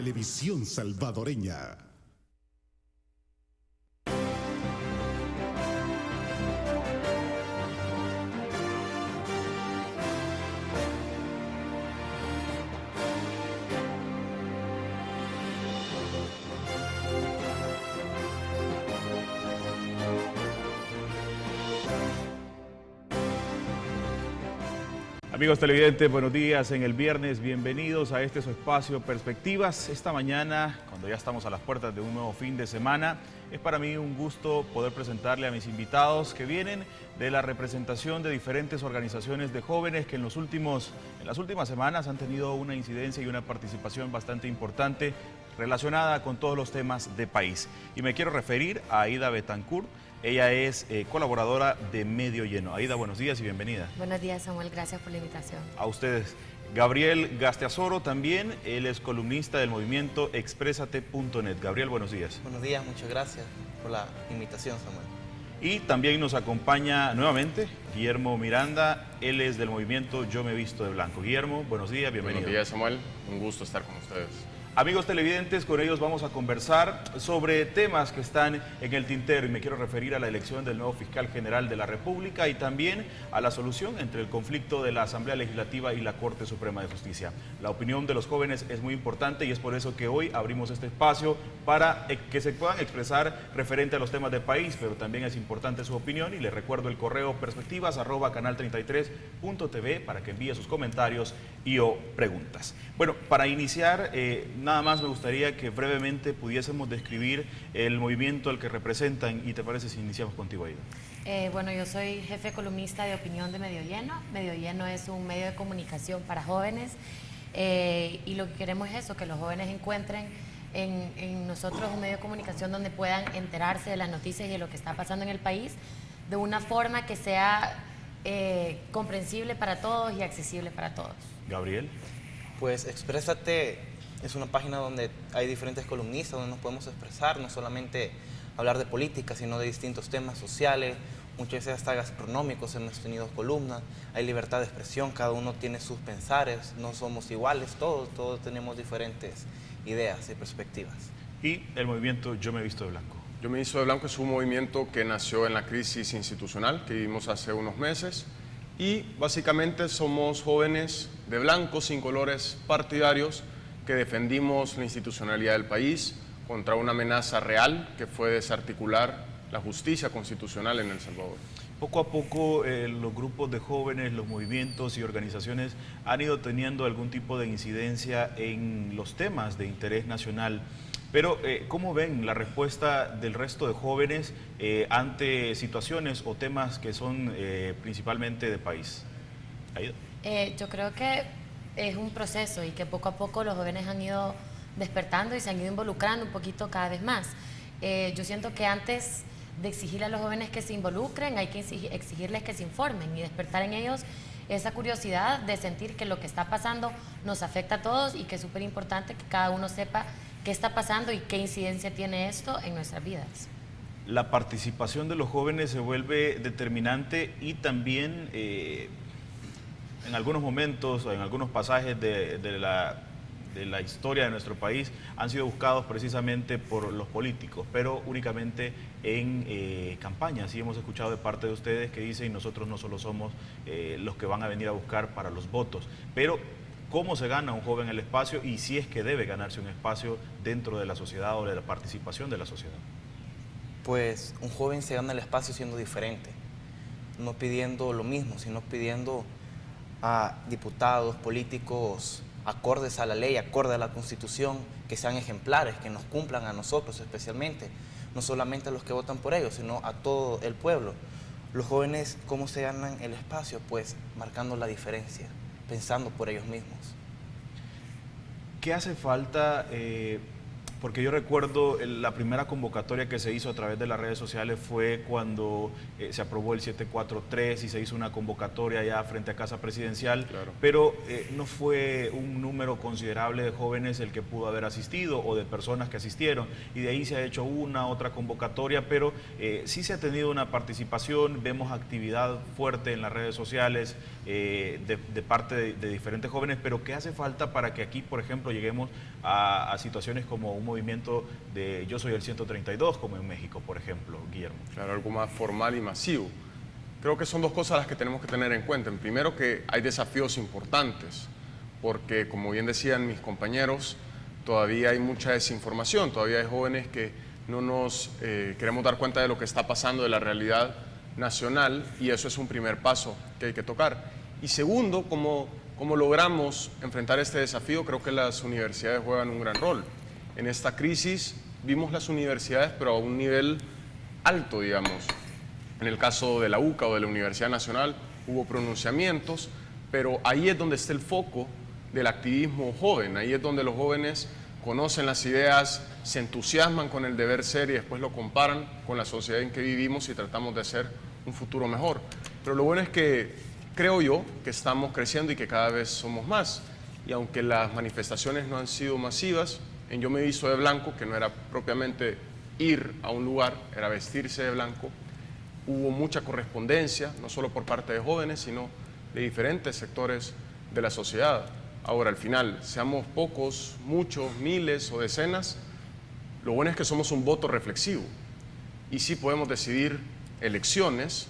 Televisión Salvadoreña. Amigos televidentes, buenos días en el viernes, bienvenidos a este su espacio Perspectivas. Esta mañana, cuando ya estamos a las puertas de un nuevo fin de semana, es para mí un gusto poder presentarle a mis invitados que vienen de la representación de diferentes organizaciones de jóvenes que en las últimas semanas han tenido una incidencia y una participación bastante importante relacionada con todos los temas de país. Y me quiero referir a Aida Betancourt. Ella es colaboradora de Medio Lleno. Aida, buenos días y bienvenida. Buenos días, Samuel. Gracias por la invitación. A ustedes. Gabriel Gasteazoro también, él es columnista del movimiento Exprésate.net. Gabriel, buenos días. Buenos días, muchas gracias por la invitación, Samuel. Y también nos acompaña nuevamente Guillermo Miranda, él es del movimiento Yo Me Visto de Blanco. Guillermo, buenos días, bienvenido. Buenos días, Samuel. Un gusto estar con ustedes. Amigos televidentes, con ellos vamos a conversar sobre temas que están en el tintero y me quiero referir a la elección del nuevo fiscal general de la República y también a la solución entre el conflicto de la Asamblea Legislativa y la Corte Suprema de Justicia. La opinión de los jóvenes es muy importante y es por eso que hoy abrimos este espacio para que se puedan expresar referente a los temas del país, pero también es importante su opinión y les recuerdo el correo perspectivas@canal33.tv para que envíe sus comentarios y o preguntas. Bueno, para iniciar, nada más me gustaría que brevemente pudiésemos describir el movimiento al que representan y te parece si iniciamos contigo, Aida. Bueno, yo soy jefe columnista de opinión de Medio Lleno. Medio Lleno es un medio de comunicación para jóvenes y lo que queremos es eso, que los jóvenes encuentren en nosotros un medio de comunicación donde puedan enterarse de las noticias y de lo que está pasando en el país de una forma que sea comprensible para todos y accesible para todos. Gabriel. Pues Exprésate es una página donde hay diferentes columnistas, donde nos podemos expresar, no solamente hablar de política, sino de distintos temas sociales, muchas veces hasta gastronómicos hemos tenido columnas, hay libertad de expresión, cada uno tiene sus pensares, no somos iguales, todos tenemos diferentes ideas y perspectivas. Y el movimiento Yo Me Visto de Blanco. Yo Me Visto de Blanco es un movimiento que nació en la crisis institucional que vivimos hace unos meses y básicamente somos jóvenes de blanco, sin colores partidarios, que defendimos la institucionalidad del país contra una amenaza real que fue desarticular la justicia constitucional en El Salvador. Poco a poco los grupos de jóvenes, los movimientos y organizaciones han ido teniendo algún tipo de incidencia en los temas de interés nacional. Pero, ¿cómo ven la respuesta del resto de jóvenes ante situaciones o temas que son principalmente de país? Aida. Yo creo que es un proceso y que poco a poco los jóvenes han ido despertando y se han ido involucrando un poquito cada vez más. Yo siento que antes de exigirle a los jóvenes que se involucren, hay que exigirles que se informen y despertar en ellos esa curiosidad de sentir que lo que está pasando nos afecta a todos y que es súper importante que cada uno sepa qué está pasando y qué incidencia tiene esto en nuestras vidas. La participación de los jóvenes se vuelve determinante y también en algunos momentos, en algunos pasajes de la historia de nuestro país han sido buscados precisamente por los políticos, pero únicamente en campañas. Y hemos escuchado de parte de ustedes que dicen nosotros no solo somos los que van a venir a buscar para los votos, pero ¿cómo se gana un joven el espacio y si es que debe ganarse un espacio dentro de la sociedad o de la participación de la sociedad? Pues un joven se gana el espacio siendo diferente, no pidiendo lo mismo, sino pidiendo a diputados, políticos acordes a la ley, acorde a la Constitución, que sean ejemplares, que nos cumplan a nosotros especialmente, no solamente a los que votan por ellos, sino a todo el pueblo. Los jóvenes, ¿cómo se ganan el espacio? Pues marcando la diferencia, pensando por ellos mismos. ¿Qué hace falta Porque yo recuerdo la primera convocatoria que se hizo a través de las redes sociales fue cuando se aprobó el 743 y se hizo una convocatoria ya frente a Casa Presidencial, Claro. pero no fue un número considerable de jóvenes el que pudo haber asistido o de personas que asistieron, y de ahí se ha hecho otra convocatoria, pero sí se ha tenido una participación, vemos actividad fuerte en las redes sociales de parte de diferentes jóvenes, pero ¿qué hace falta para que aquí, por ejemplo, lleguemos a situaciones como un movimiento de Yo Soy el 132, como en México, por ejemplo, Guillermo? Claro, algo más formal y masivo. Creo que son dos cosas las que tenemos que tener en cuenta. En primero, que hay desafíos importantes, porque como bien decían mis compañeros, todavía hay mucha desinformación, todavía hay jóvenes que no nos queremos dar cuenta de lo que está pasando, de la realidad nacional, y eso es un primer paso que hay que tocar. Y segundo, como logramos enfrentar este desafío, creo que las universidades juegan un gran rol. En esta crisis vimos las universidades, pero a un nivel alto, digamos. En el caso de la UCA o de la Universidad Nacional hubo pronunciamientos, pero ahí es donde está el foco del activismo joven, ahí es donde los jóvenes conocen las ideas, se entusiasman con el deber ser y después lo comparan con la sociedad en que vivimos y tratamos de hacer un futuro mejor. Pero lo bueno es que creo yo que estamos creciendo y que cada vez somos más. Y aunque las manifestaciones no han sido masivas, en Yo Me Visto de Blanco, que no era propiamente ir a un lugar, era vestirse de blanco, hubo mucha correspondencia, no solo por parte de jóvenes, sino de diferentes sectores de la sociedad. Ahora, al final, seamos pocos, muchos, miles o decenas, lo bueno es que somos un voto reflexivo y sí podemos decidir elecciones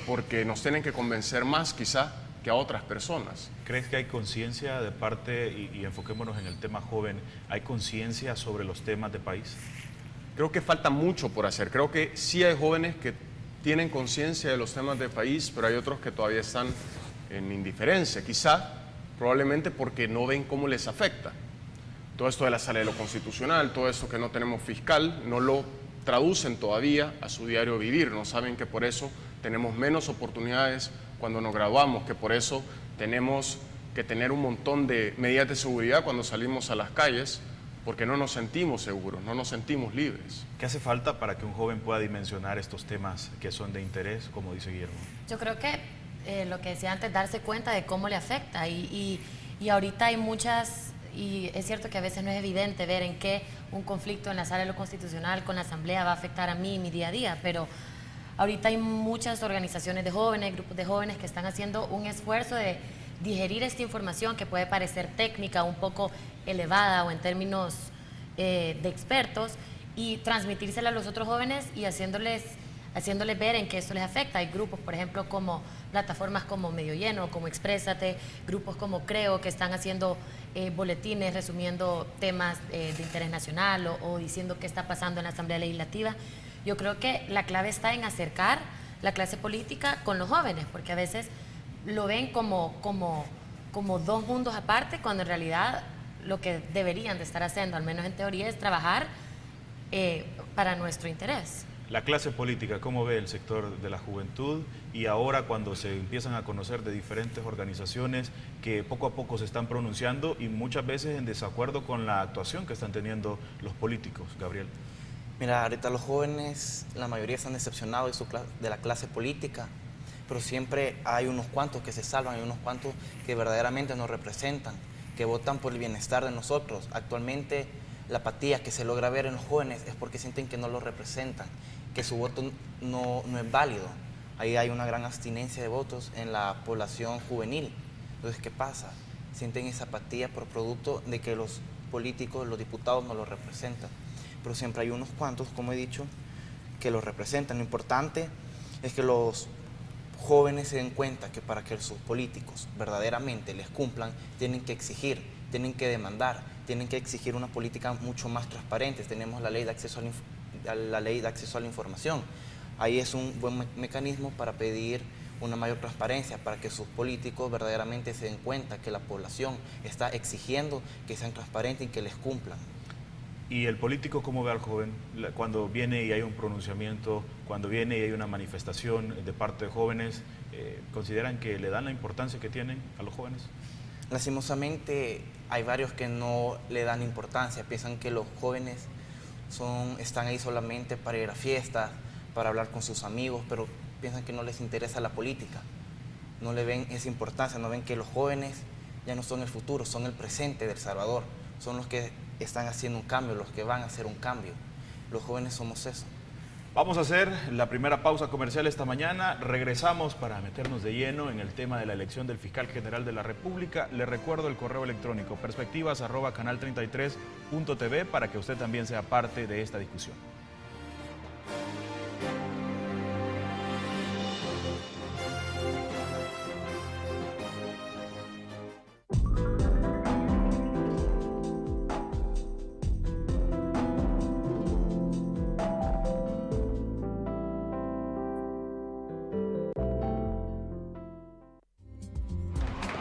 porque nos tienen que convencer más quizá que a otras personas. ¿Crees que hay conciencia de parte, y enfoquémonos en el tema joven, hay conciencia sobre los temas de país? Creo que falta mucho por hacer. Creo que sí hay jóvenes que tienen conciencia de los temas de país, pero hay otros que todavía están en indiferencia, quizá, probablemente porque no ven cómo les afecta. Todo esto de la sala de lo constitucional, todo esto que no tenemos fiscal, no lo traducen todavía a su diario vivir, no saben que por eso tenemos menos oportunidades cuando nos graduamos, que por eso tenemos que tener un montón de medidas de seguridad cuando salimos a las calles, porque no nos sentimos seguros, no nos sentimos libres. ¿Qué hace falta para que un joven pueda dimensionar estos temas que son de interés, como dice Guillermo? Yo creo que lo que decía antes, darse cuenta de cómo le afecta y ahorita hay muchas, y es cierto que a veces no es evidente ver en qué un conflicto en la sala de lo constitucional con la asamblea va a afectar a mí, mi día a día, pero ahorita hay muchas organizaciones de jóvenes, grupos de jóvenes que están haciendo un esfuerzo de digerir esta información que puede parecer técnica, un poco elevada o en términos de expertos, y transmitírsela a los otros jóvenes y haciéndoles ver en qué esto les afecta. Hay grupos, por ejemplo, como plataformas como Medio Lleno, como Exprésate, grupos como Creo, que están haciendo boletines resumiendo temas de interés nacional o diciendo qué está pasando en la Asamblea Legislativa. Yo creo que la clave está en acercar la clase política con los jóvenes, porque a veces lo ven como dos mundos aparte, cuando en realidad lo que deberían de estar haciendo, al menos en teoría, es trabajar para nuestro interés. La clase política, ¿cómo ve el sector de la juventud? Y ahora cuando se empiezan a conocer de diferentes organizaciones que poco a poco se están pronunciando y muchas veces en desacuerdo con la actuación que están teniendo los políticos, Gabriel. Mira, ahorita los jóvenes, la mayoría están decepcionados de la clase política, pero siempre hay unos cuantos que se salvan, hay unos cuantos que verdaderamente nos representan, que votan por el bienestar de nosotros. Actualmente la apatía que se logra ver en los jóvenes es porque sienten que no los representan, que su voto no es válido. Ahí hay una gran abstinencia de votos en la población juvenil. Entonces, ¿qué pasa? Sienten esa apatía por producto de que los políticos, los diputados no los representan. Pero siempre hay unos cuantos, como he dicho, que los representan. Lo importante es que los jóvenes se den cuenta que para que sus políticos verdaderamente les cumplan, tienen que exigir, tienen que demandar, tienen que exigir una política mucho más transparente. Tenemos la ley de acceso a la información. Ahí es un buen mecanismo para pedir una mayor transparencia, para que sus políticos verdaderamente se den cuenta que la población está exigiendo que sean transparentes y que les cumplan. ¿Y el político cómo ve al joven? Cuando viene y hay un pronunciamiento, cuando viene y hay una manifestación de parte de jóvenes, ¿consideran que le dan la importancia que tienen a los jóvenes? Lastimosamente hay varios que no le dan importancia, piensan que los jóvenes están ahí solamente para ir a fiestas, para hablar con sus amigos, pero piensan que no les interesa la política. No le ven esa importancia, no ven que los jóvenes ya no son el futuro, son el presente de El Salvador. Son los que están haciendo un cambio, los que van a hacer un cambio. Los jóvenes somos eso. Vamos a hacer la primera pausa comercial esta mañana. Regresamos para meternos de lleno en el tema de la elección del fiscal general de la República. Le recuerdo el correo electrónico perspectivas@canal33.tv para que usted también sea parte de esta discusión.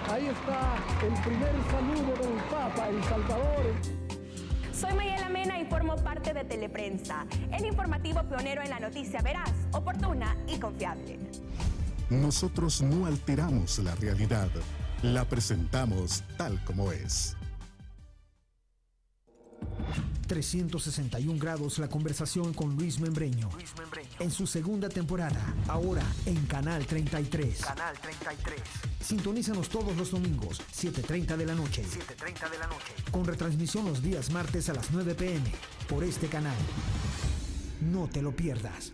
Ahí está el primer saludo del Papa El Salvador. Soy Mayela Mena y formo parte de Teleprensa, el informativo pionero en la noticia veraz, oportuna y confiable. Nosotros no alteramos la realidad, la presentamos tal como es. 361 grados la conversación con Luis Membreño. En su segunda temporada, ahora en Canal 33. Sintonízanos todos los domingos, 7:30 de la noche. Con retransmisión los días martes a las 9 p.m. por este canal. No te lo pierdas.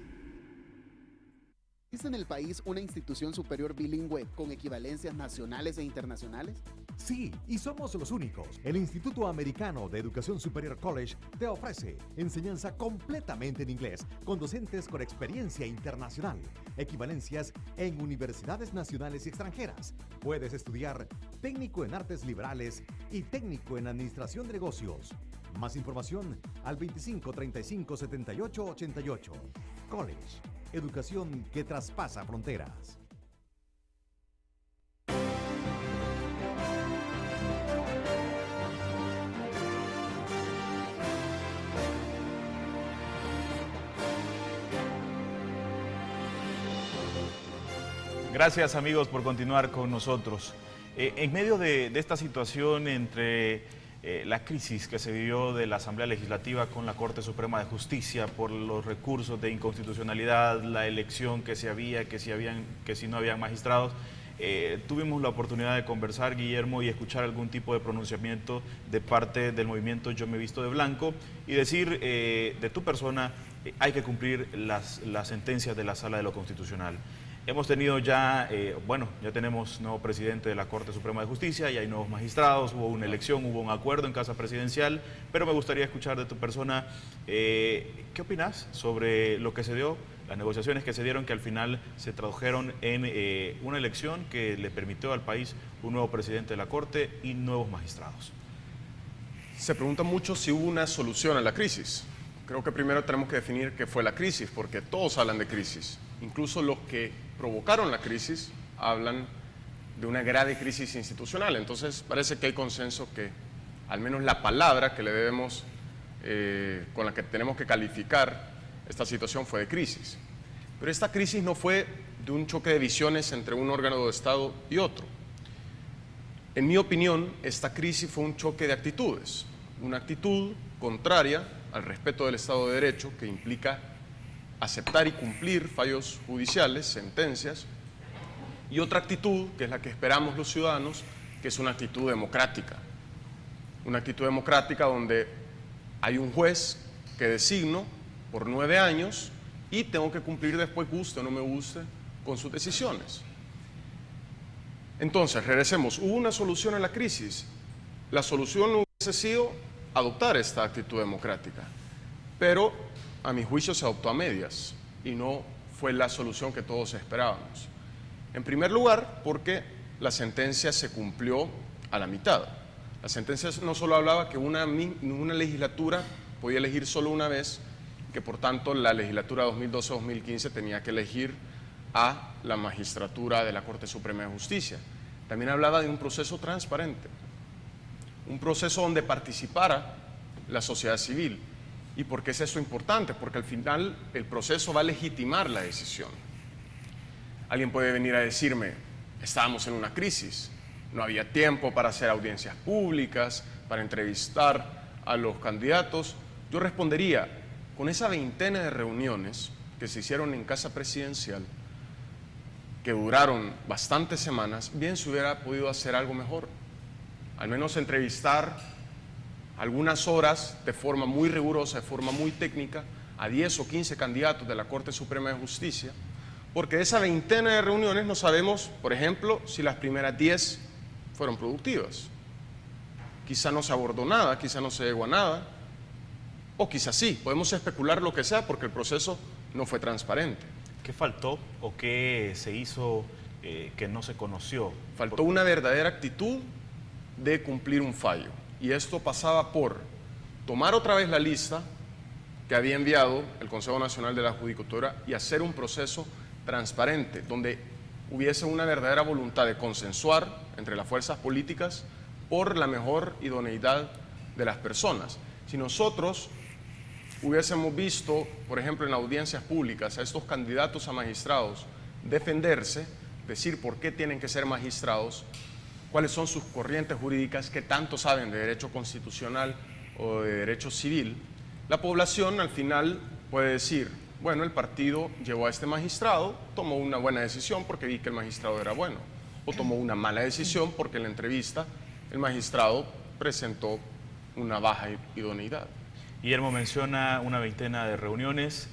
¿Existe en el país una institución superior bilingüe con equivalencias nacionales e internacionales? Sí, y somos los únicos. El Instituto Americano de Educación Superior College te ofrece enseñanza completamente en inglés, con docentes con experiencia internacional, equivalencias en universidades nacionales y extranjeras. Puedes estudiar técnico en artes liberales y técnico en administración de negocios. Más información al 25 35 78 88. College, educación que traspasa fronteras. Gracias amigos por continuar con nosotros. En medio de esta situación entre la crisis que se vivió de la Asamblea Legislativa con la Corte Suprema de Justicia por los recursos de inconstitucionalidad, la elección que si no habían magistrados, tuvimos la oportunidad de conversar, Guillermo, y escuchar algún tipo de pronunciamiento de parte del movimiento Yo Me Visto de Blanco y decir de tu persona hay que cumplir las sentencias de la Sala de lo Constitucional. Hemos tenido ya tenemos nuevo presidente de la Corte Suprema de Justicia, y hay nuevos magistrados, hubo una elección, hubo un acuerdo en Casa Presidencial, pero me gustaría escuchar de tu persona, ¿qué opinas sobre lo que se dio, las negociaciones que se dieron, que al final se tradujeron en una elección que le permitió al país un nuevo presidente de la Corte y nuevos magistrados? Se pregunta mucho si hubo una solución a la crisis. Creo que primero tenemos que definir qué fue la crisis, porque todos hablan de crisis. Incluso los que provocaron la crisis hablan de una grave crisis institucional. Entonces parece que hay consenso que al menos la palabra que le debemos, con la que tenemos que calificar esta situación fue de crisis. Pero esta crisis no fue de un choque de visiones entre un órgano de Estado y otro. En mi opinión, esta crisis fue un choque de actitudes. Una actitud contraria al respeto del Estado de Derecho, que implica aceptar y cumplir fallos judiciales, sentencias, y otra actitud, que es la que esperamos los ciudadanos, que es una actitud democrática. Una actitud democrática donde hay un juez que designo por 9 años y tengo que cumplir después, guste o no me guste, con sus decisiones. Entonces, regresemos. ¿Hubo una solución a la crisis? La solución hubiese sido adoptar esta actitud democrática, pero a mi juicio se adoptó a medias y no fue la solución que todos esperábamos. En primer lugar, porque la sentencia se cumplió a la mitad. La sentencia no solo hablaba que una legislatura podía elegir solo una vez, que por tanto la legislatura 2012-2015 tenía que elegir a la magistratura de la Corte Suprema de Justicia. También hablaba de un proceso transparente, un proceso donde participara la sociedad civil. ¿Y por qué es eso importante? Porque al final el proceso va a legitimar la decisión. Alguien puede venir a decirme, estábamos en una crisis, no había tiempo para hacer audiencias públicas, para entrevistar a los candidatos. Yo respondería, con esa veintena de reuniones que se hicieron en Casa Presidencial, que duraron bastantes semanas, bien se hubiera podido hacer algo mejor. Al menos entrevistar algunas horas de forma muy rigurosa, de forma muy técnica, a 10 o 15 candidatos de la Corte Suprema de Justicia, porque de esa veintena de reuniones no sabemos, por ejemplo, si las primeras 10 fueron productivas. Quizá no se abordó nada, quizá no se llegó a nada, o quizá sí, podemos especular lo que sea porque el proceso no fue transparente. ¿Qué faltó o qué se hizo que no se conoció? Faltó una verdadera actitud de cumplir un fallo, y esto pasaba por tomar otra vez la lista que había enviado el Consejo Nacional de la Judicatura y hacer un proceso transparente, donde hubiese una verdadera voluntad de consensuar entre las fuerzas políticas por la mejor idoneidad de las personas. Si nosotros hubiésemos visto, por ejemplo, en audiencias públicas a estos candidatos a magistrados defenderse, decir por qué tienen que ser magistrados, cuáles son sus corrientes jurídicas, qué tanto saben de derecho constitucional o de derecho civil, la población al final puede decir, bueno, el partido llevó a este magistrado, tomó una buena decisión porque vi que el magistrado era bueno, o tomó una mala decisión porque en la entrevista el magistrado presentó una baja idoneidad. Guillermo menciona una veintena de reuniones,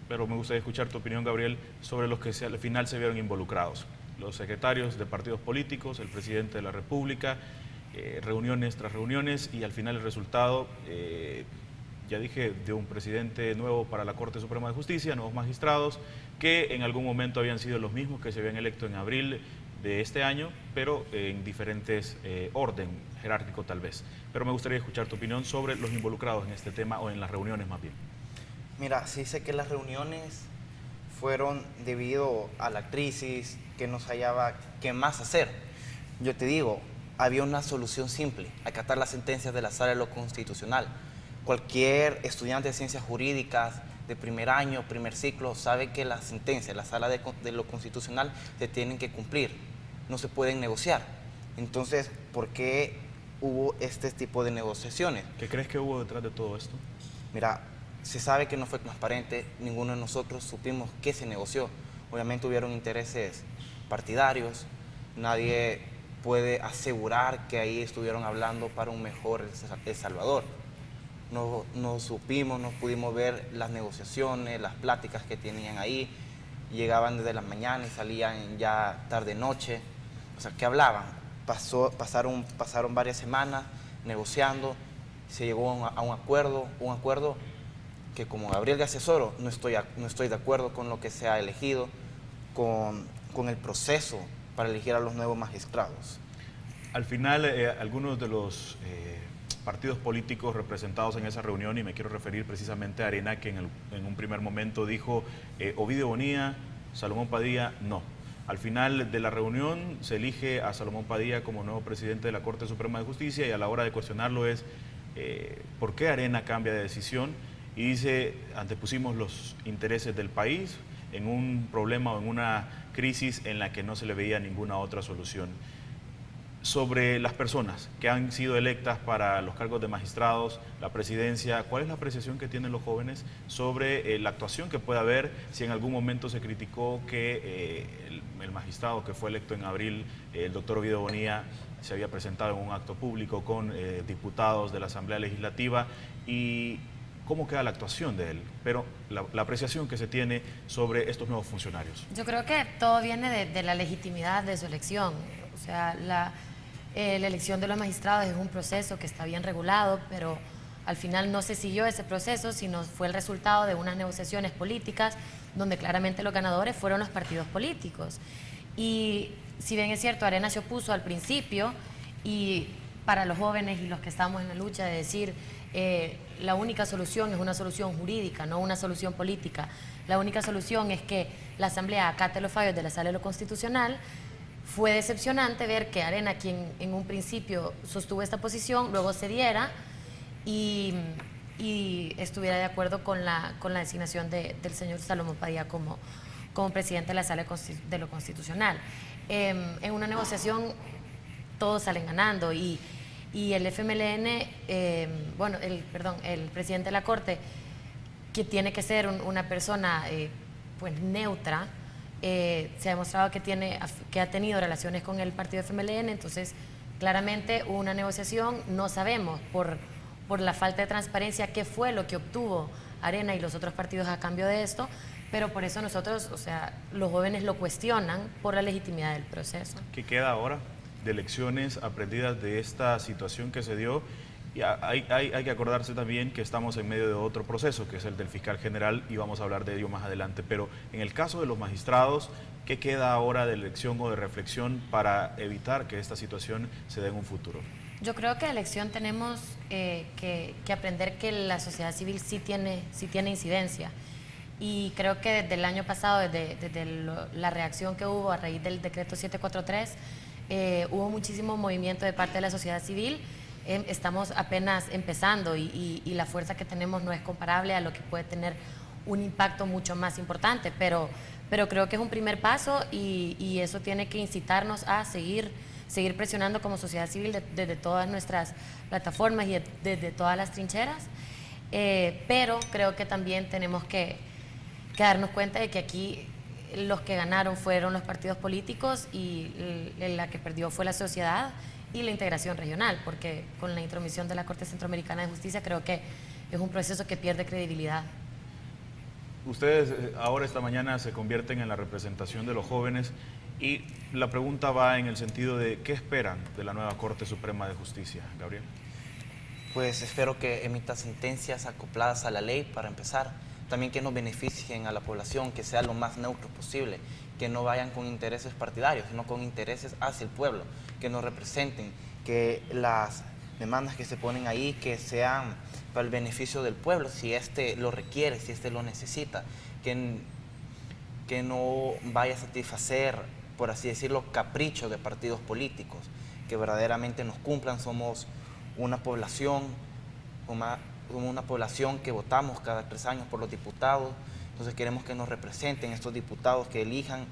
pero me gustaría escuchar tu opinión, Gabriel, sobre los que al final se vieron involucrados. Los secretarios de partidos políticos, el presidente de la República, reuniones tras reuniones, y al final el resultado, ya dije, de un presidente nuevo para la Corte Suprema de Justicia, nuevos magistrados, que en algún momento habían sido los mismos que se habían electo en abril de este año, pero en diferentes orden jerárquico tal vez. Pero me gustaría escuchar tu opinión sobre los involucrados en este tema, o en las reuniones más bien. Mira, sí sé que las reuniones fueron debido a la crisis, que no se hallaba qué más hacer. Yo te digo, había una solución simple: acatar las sentencias de la Sala de lo Constitucional. Cualquier estudiante de ciencias jurídicas de primer año, primer ciclo, sabe que las sentencias de la Sala de lo Constitucional se tienen que cumplir, no se pueden negociar. Entonces, ¿por qué hubo este tipo de negociaciones? ¿Qué crees que hubo detrás de todo esto? Mira, se sabe que no fue transparente, ninguno de nosotros supimos qué se negoció. Obviamente hubieron intereses partidarios, nadie puede asegurar que ahí estuvieron hablando para un mejor El Salvador. No supimos, no pudimos ver las negociaciones, las pláticas que tenían ahí. Llegaban desde la mañana y salían ya tarde-noche. O sea, ¿qué hablaban? Pasaron varias semanas negociando, se llegó a un acuerdo que, como Gabriel de asesoro, no estoy de acuerdo con lo que se ha elegido, con el proceso para elegir a los nuevos magistrados. Al final, algunos de los partidos políticos representados en esa reunión, y me quiero referir precisamente a Arena, que en un primer momento dijo Ovidio Bonilla, Salomón Padilla, no. Al final de la reunión se elige a Salomón Padilla como nuevo presidente de la Corte Suprema de Justicia, y a la hora de cuestionarlo es ¿por qué Arena cambia de decisión? Y dice, antepusimos los intereses del país en un problema o en una crisis en la que no se le veía ninguna otra solución. Sobre las personas que han sido electas para los cargos de magistrados, la presidencia, ¿cuál es la apreciación que tienen los jóvenes sobre la actuación que puede haber? Si en algún momento se criticó que el magistrado que fue electo en abril, el doctor Ovidio Bonilla, se había presentado en un acto público con diputados de la Asamblea Legislativa, y cómo queda la actuación de él, pero la apreciación que se tiene sobre estos nuevos funcionarios. Yo creo que todo viene de la legitimidad de su elección. O sea, la elección de los magistrados es un proceso que está bien regulado, pero al final no se siguió ese proceso, sino fue el resultado de unas negociaciones políticas donde claramente los ganadores fueron los partidos políticos. Y si bien es cierto, Arena se opuso al principio, y para los jóvenes y los que estamos en la lucha de decir la única solución es una solución jurídica, no una solución política. La única solución es que la Asamblea acate los fallos de la Sala de lo Constitucional. Fue decepcionante ver que Arena, quien en un principio sostuvo esta posición, luego cediera y estuviera de acuerdo con la designación del señor Salomón Padilla como presidente de la Sala de lo Constitucional. En una negociación todos salen ganando, y el FMLN, el presidente de la Corte que tiene que ser una persona pues neutra. Se ha demostrado que ha tenido relaciones con el partido FMLN, entonces claramente hubo una negociación. No sabemos por la falta de transparencia qué fue lo que obtuvo Arena y los otros partidos a cambio de esto, pero por eso nosotros, o sea, los jóvenes lo cuestionan por la legitimidad del proceso. ¿Qué queda ahora de lecciones aprendidas de esta situación que se dio? Y hay que acordarse también que estamos en medio de otro proceso, que es el del fiscal general, y vamos a hablar de ello más adelante. Pero en el caso de los magistrados, ¿qué queda ahora de lección o de reflexión para evitar que esta situación se dé en un futuro? Yo creo que de lección tenemos que aprender que la sociedad civil sí tiene incidencia. Y creo que desde el año pasado, desde la reacción que hubo a raíz del decreto 743, hubo muchísimo movimiento de parte de la sociedad civil. Estamos apenas empezando y la fuerza que tenemos no es comparable a lo que puede tener un impacto mucho más importante, pero creo que es un primer paso y eso tiene que incitarnos a seguir presionando como sociedad civil desde todas nuestras plataformas y desde todas las trincheras, pero creo que también tenemos que darnos cuenta de que aquí los que ganaron fueron los partidos políticos y la que perdió fue la sociedad y la integración regional, porque con la intromisión de la Corte Centroamericana de Justicia creo que es un proceso que pierde credibilidad. Ustedes ahora esta mañana se convierten en la representación de los jóvenes y la pregunta va en el sentido de ¿qué esperan de la nueva Corte Suprema de Justicia, Gabriel? Pues espero que emita sentencias acopladas a la ley para empezar, también que nos beneficien a la población, que sea lo más neutro posible, que no vayan con intereses partidarios, sino con intereses hacia el pueblo, que nos representen, que las demandas que se ponen ahí que sean para el beneficio del pueblo, si éste lo requiere, si éste lo necesita, que no vaya a satisfacer, por así decirlo, caprichos de partidos políticos, que verdaderamente nos cumplan. Somos una población que votamos cada 3 años por los diputados, entonces queremos que nos representen estos diputados, que elijan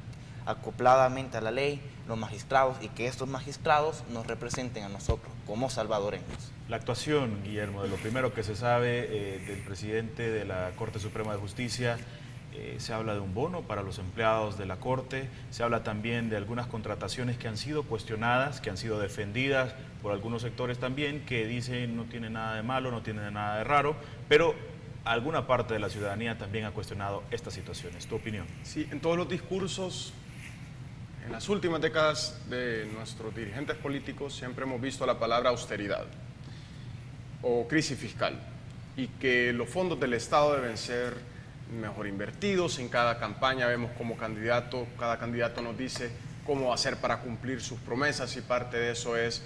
acopladamente a la ley los magistrados y que estos magistrados nos representen a nosotros como salvadoreños. La actuación, Guillermo, de lo primero que se sabe del presidente de la Corte Suprema de Justicia, se habla de un bono para los empleados de la Corte, se habla también de algunas contrataciones que han sido cuestionadas, que han sido defendidas por algunos sectores también, que dicen no tiene nada de malo, no tiene nada de raro, pero alguna parte de la ciudadanía también ha cuestionado estas situaciones. ¿Tu opinión? Sí, en todos los discursos, en las últimas décadas de nuestros dirigentes políticos siempre hemos visto la palabra austeridad o crisis fiscal y que los fondos del Estado deben ser mejor invertidos. En cada campaña vemos como cada candidato nos dice cómo hacer para cumplir sus promesas y parte de eso es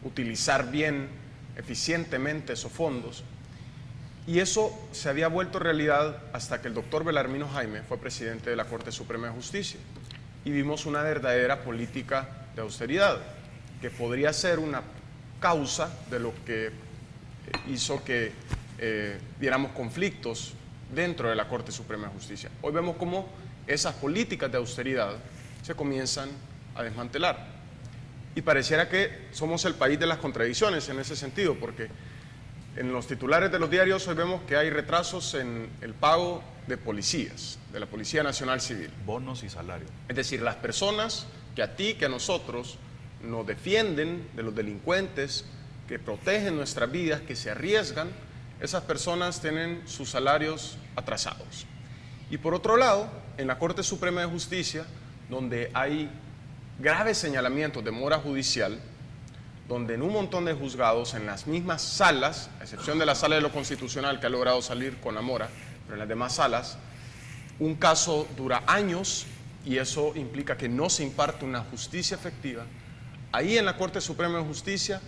utilizar bien, eficientemente esos fondos. Y eso se había vuelto realidad hasta que el doctor Belarmino Jaime fue presidente de la Corte Suprema de Justicia y vimos una verdadera política de austeridad que podría ser una causa de lo que hizo que viéramos conflictos dentro de la Corte Suprema de Justicia. Hoy vemos cómo esas políticas de austeridad se comienzan a desmantelar. Y pareciera que somos el país de las contradicciones en ese sentido, porque en los titulares de los diarios hoy vemos que hay retrasos en el pago de policías, de la Policía Nacional Civil. Bonos y salarios. Es decir, las personas que a ti, que a nosotros, nos defienden de los delincuentes, que protegen nuestras vidas, que se arriesgan, esas personas tienen sus salarios atrasados. Y por otro lado, en la Corte Suprema de Justicia, donde hay graves señalamientos de mora judicial, donde en un montón de juzgados, en las mismas salas, a excepción de la Sala de lo Constitucional que ha logrado salir con la mora, pero en las demás salas, un caso dura años y eso implica que no se imparte una justicia efectiva. Ahí en la Corte Suprema de Justicia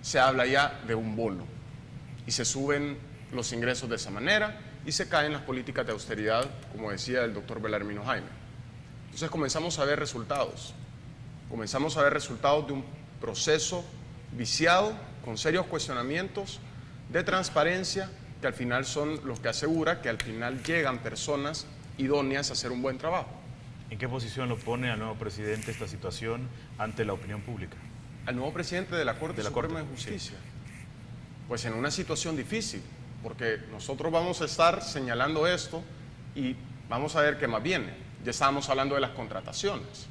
se habla ya de un bono y se suben los ingresos de esa manera y se caen las políticas de austeridad, como decía el doctor Belarmino Jaime. Entonces comenzamos a ver resultados de un proceso viciado, con serios cuestionamientos de transparencia, que al final son los que asegura que al final llegan personas idóneas a hacer un buen trabajo. ¿En qué posición lo pone al nuevo presidente esta situación ante la opinión pública? Al nuevo presidente de la Corte Suprema de Justicia. Sí. Pues en una situación difícil, porque nosotros vamos a estar señalando esto y vamos a ver qué más viene. Ya estábamos hablando de las contrataciones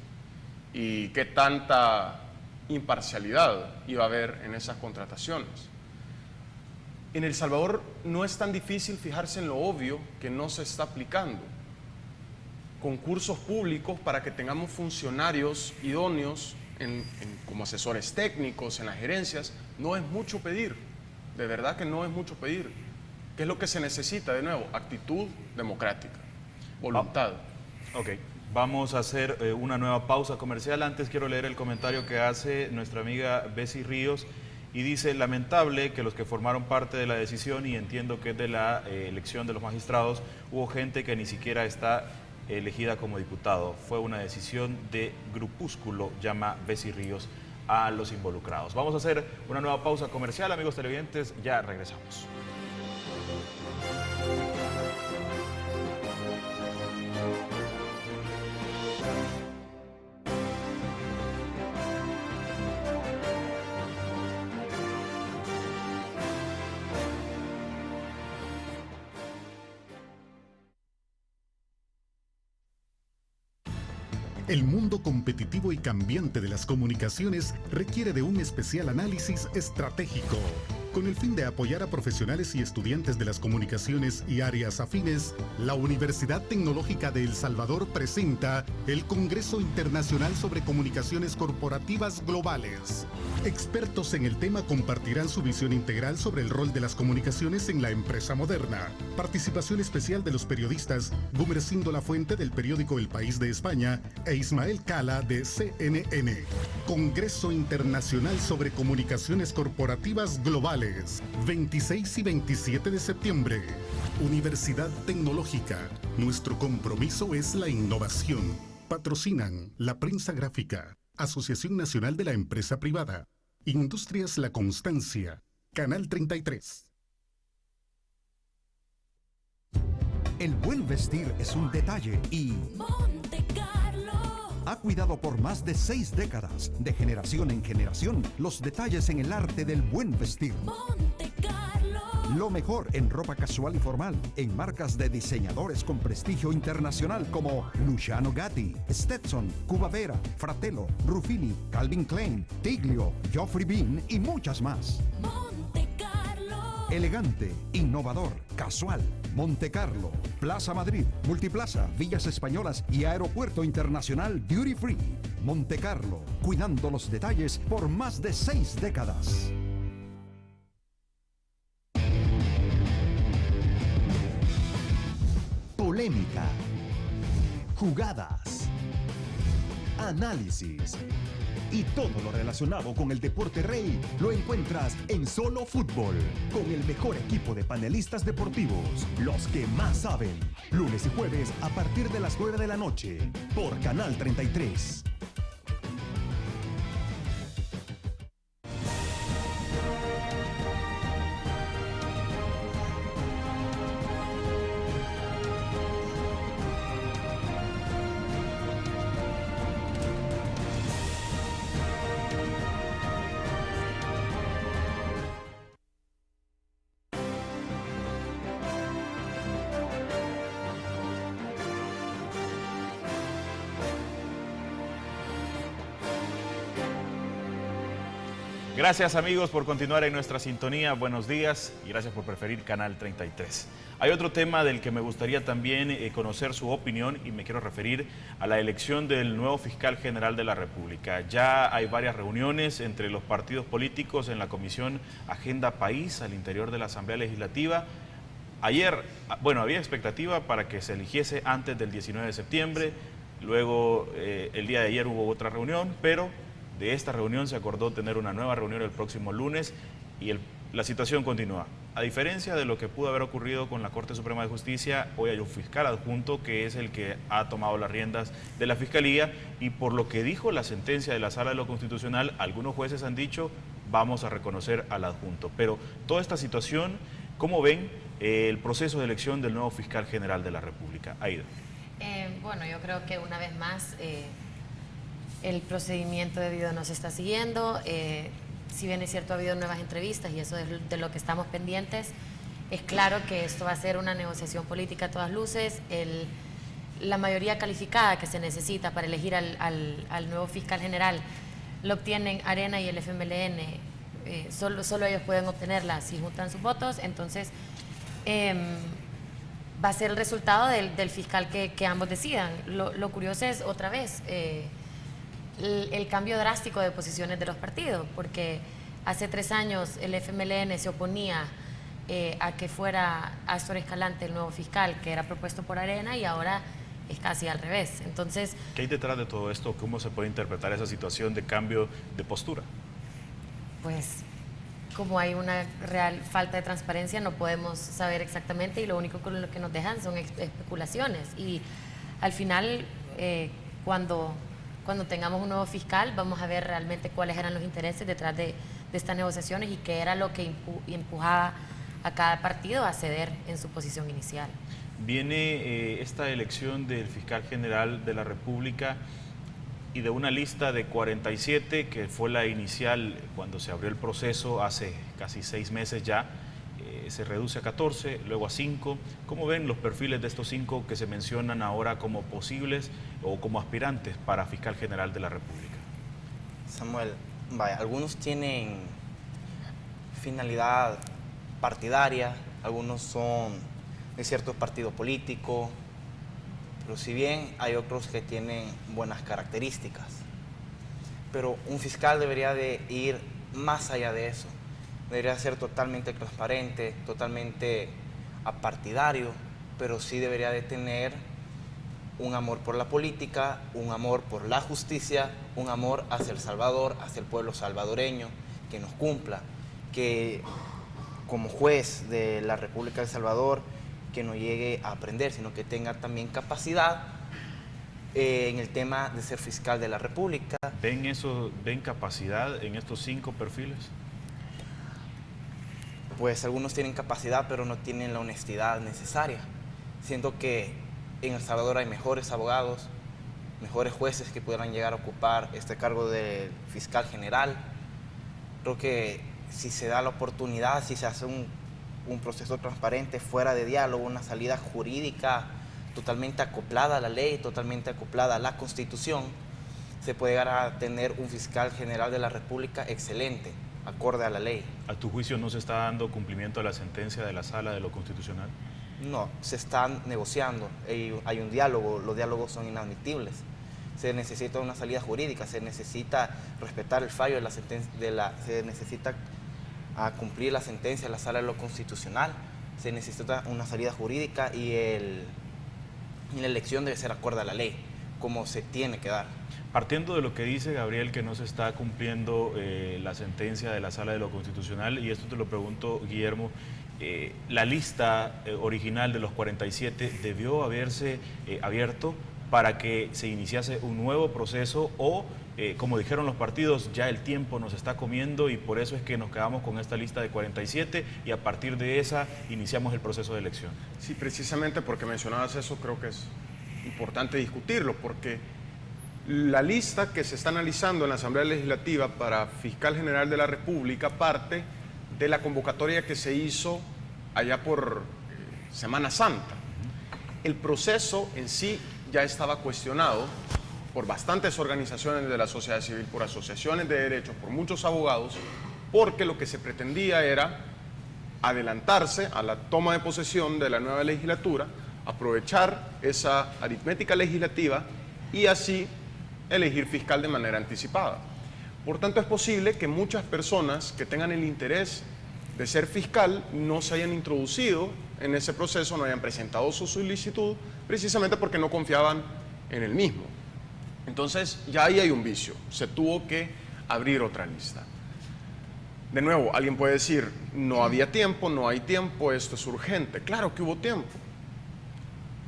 y qué tanta imparcialidad iba a haber en esas contrataciones. En El Salvador no es tan difícil fijarse en lo obvio que no se está aplicando. Concursos públicos para que tengamos funcionarios idóneos como asesores técnicos, en las gerencias, no es mucho pedir, de verdad que no es mucho pedir. ¿Qué es lo que se necesita? De nuevo, actitud democrática, voluntad. Ok, vamos a hacer una nueva pausa comercial. Antes quiero leer el comentario que hace nuestra amiga Bessie Ríos y dice: lamentable que los que formaron parte de la decisión, y entiendo que es de la elección de los magistrados, hubo gente que ni siquiera está elegida como diputado. Fue una decisión de grupúsculo, llama Bessie Ríos a los involucrados. Vamos a hacer una nueva pausa comercial, amigos televidentes, ya regresamos. El mundo competitivo y cambiante de las comunicaciones requiere de un especial análisis estratégico. Con el fin de apoyar a profesionales y estudiantes de las comunicaciones y áreas afines, la Universidad Tecnológica de El Salvador presenta el Congreso Internacional sobre Comunicaciones Corporativas Globales. Expertos en el tema compartirán su visión integral sobre el rol de las comunicaciones en la empresa moderna. Participación especial de los periodistas Gumersindo Lafuente del periódico El País de España e Ismael Cala de CNN. Congreso Internacional sobre Comunicaciones Corporativas Globales. 26 y 27 de septiembre. Universidad Tecnológica. Nuestro compromiso es la innovación. Patrocinan La Prensa Gráfica, Asociación Nacional de la Empresa Privada, Industrias La Constancia, Canal 33. El buen vestir es un detalle y ha cuidado por más de 6 décadas, de generación en generación, los detalles en el arte del buen vestir. Lo mejor en ropa casual y formal, en marcas de diseñadores con prestigio internacional como Luciano Gatti, Stetson, Cubavera, Fratello, Ruffini, Calvin Klein, Tiglio, Geoffrey Bean y muchas más. Elegante, innovador, casual. Montecarlo, Plaza Madrid, Multiplaza, Villas Españolas y Aeropuerto Internacional Duty Free. Montecarlo, cuidando los detalles por más de 6 décadas. Polémica, jugadas, análisis y todo lo relacionado con el deporte rey lo encuentras en Solo Fútbol, con el mejor equipo de panelistas deportivos, los que más saben. Lunes y jueves a partir de las 9 de la noche por Canal 33. Gracias amigos por continuar en nuestra sintonía, buenos días y gracias por preferir Canal 33. Hay otro tema del que me gustaría también conocer su opinión y me quiero referir a la elección del nuevo fiscal general de la República. Ya hay varias reuniones entre los partidos políticos en la Comisión Agenda País al interior de la Asamblea Legislativa. Ayer, había expectativa para que se eligiese antes del 19 de septiembre, luego el día de ayer hubo otra reunión, pero de esta reunión se acordó tener una nueva reunión el próximo lunes y la situación continúa. A diferencia de lo que pudo haber ocurrido con la Corte Suprema de Justicia, hoy hay un fiscal adjunto que es el que ha tomado las riendas de la Fiscalía y por lo que dijo la sentencia de la Sala de lo Constitucional, algunos jueces han dicho vamos a reconocer al adjunto. Pero toda esta situación, ¿cómo ven el proceso de elección del nuevo fiscal general de la República? Aida. Yo creo que una vez más el procedimiento debido no se está siguiendo. Si bien es cierto, ha habido nuevas entrevistas y eso es de lo que estamos pendientes. Es claro que esto va a ser una negociación política a todas luces. La mayoría calificada que se necesita para elegir al nuevo fiscal general lo obtienen Arena y el FMLN. Solo ellos pueden obtenerla si juntan sus votos. Entonces va a ser el resultado del fiscal que ambos decidan. Lo curioso es, otra vez, el cambio drástico de posiciones de los partidos, porque hace 3 años el FMLN se oponía a que fuera Astor Escalante el nuevo fiscal que era propuesto por Arena, y ahora es casi al revés. Entonces, ¿qué hay detrás de todo esto? ¿Cómo se puede interpretar esa situación de cambio de postura? Pues como hay una real falta de transparencia, no podemos saber exactamente, y lo único con lo que nos dejan son especulaciones. Y al final, cuando tengamos un nuevo fiscal, vamos a ver realmente cuáles eran los intereses detrás de estas negociaciones y qué era lo que empujaba a cada partido a ceder en su posición inicial. Viene esta elección del fiscal general de la República, y de una lista de 47, que fue la inicial cuando se abrió el proceso hace casi 6 meses ya, se reduce a 14, luego a 5. ¿Cómo ven los perfiles de estos 5 que se mencionan ahora como posibles o como aspirantes para fiscal general de la República? Samuel, vaya, algunos tienen finalidad partidaria, algunos son de cierto partido político, pero si bien hay otros que tienen buenas características. Pero un fiscal debería de ir más allá de eso. Debería ser totalmente transparente, totalmente apartidario, pero sí debería de tener un amor por la política, un amor por la justicia, un amor hacia El Salvador, hacia el pueblo salvadoreño, que nos cumpla, que como juez de la República de El Salvador, que no llegue a aprender, sino que tenga también capacidad en el tema de ser fiscal de la República. ¿Ven capacidad en estos 5 perfiles? Pues algunos tienen capacidad, pero no tienen la honestidad necesaria. Siento que en El Salvador hay mejores abogados, mejores jueces que podrán llegar a ocupar este cargo de fiscal general. Creo que si se da la oportunidad, si se hace un proceso transparente, fuera de diálogo, una salida jurídica totalmente acoplada a la ley, totalmente acoplada a la Constitución, se puede llegar a tener un fiscal general de la República excelente, acorde a la ley. ¿A tu juicio no se está dando cumplimiento a la sentencia de la Sala de lo Constitucional? No, se están negociando, hay un diálogo, los diálogos son inadmisibles. Se necesita una salida jurídica, se necesita respetar el fallo de la sentencia, se necesita a cumplir la sentencia de la Sala de lo Constitucional, se necesita una salida jurídica y la elección debe ser acorde a la ley, como se tiene que dar. Partiendo de lo que dice Gabriel, que no se está cumpliendo la sentencia de la Sala de lo Constitucional, y esto te lo pregunto, Guillermo, la lista original de los 47 debió haberse abierto para que se iniciase un nuevo proceso, o como dijeron los partidos, ya el tiempo nos está comiendo y por eso es que nos quedamos con esta lista de 47 y a partir de esa iniciamos el proceso de elección? Sí, precisamente porque mencionabas eso, creo que es importante discutirlo, porque la lista que se está analizando en la Asamblea Legislativa para fiscal general de la República parte de la convocatoria que se hizo allá por Semana Santa. El proceso en sí ya estaba cuestionado por bastantes organizaciones de la sociedad civil, por asociaciones de derechos, por muchos abogados, porque lo que se pretendía era adelantarse a la toma de posesión de la nueva legislatura, aprovechar esa aritmética legislativa y así elegir fiscal de manera anticipada. Por tanto, es posible que muchas personas que tengan el interés de ser fiscal no se hayan introducido en ese proceso, no hayan presentado su solicitud, precisamente porque no confiaban en el mismo. Entonces, ya ahí hay un vicio, se tuvo que abrir otra lista. De nuevo, alguien puede decir, no había tiempo, no hay tiempo, esto es urgente. Claro que hubo tiempo.